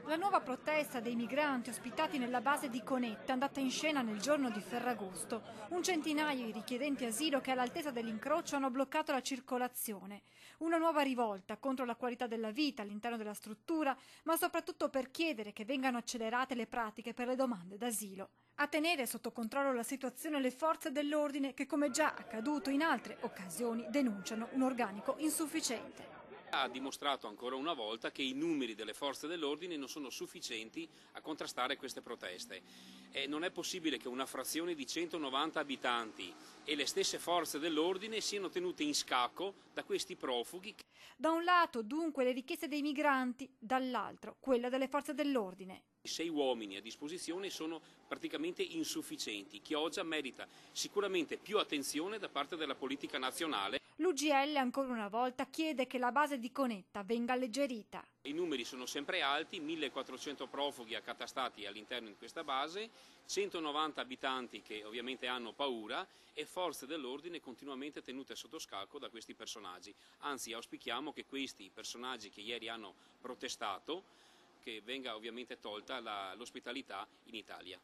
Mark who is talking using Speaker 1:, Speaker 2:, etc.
Speaker 1: La nuova protesta dei migranti ospitati nella base di Conetta è andata in scena nel giorno di Ferragosto. Un centinaio di richiedenti asilo che all'altezza dell'incrocio hanno bloccato la circolazione. Una nuova rivolta contro la qualità della vita all'interno della struttura, ma soprattutto per chiedere che vengano accelerate le pratiche per le domande d'asilo. A tenere sotto controllo la situazione le forze dell'ordine che, come già accaduto in altre occasioni, denunciano un organico insufficiente.
Speaker 2: Ha dimostrato ancora una volta che i numeri delle forze dell'ordine non sono sufficienti a contrastare queste proteste. Non è possibile che una frazione di 190 abitanti e le stesse forze dell'ordine siano tenute in scacco da questi profughi.
Speaker 1: Da un lato dunque le richieste dei migranti, dall'altro quella delle forze dell'ordine.
Speaker 2: 6 uomini a disposizione sono praticamente insufficienti. Chioggia merita sicuramente più attenzione da parte della politica nazionale.
Speaker 1: L'UGL ancora una volta chiede che la base di Conetta venga alleggerita.
Speaker 2: I numeri sono sempre alti, 1400 profughi accatastati all'interno di questa base, 190 abitanti che ovviamente hanno paura e forze dell'ordine continuamente tenute sotto scacco da questi personaggi. Anzi, auspichiamo che questi personaggi che ieri hanno protestato, che venga ovviamente tolta l'ospitalità in Italia.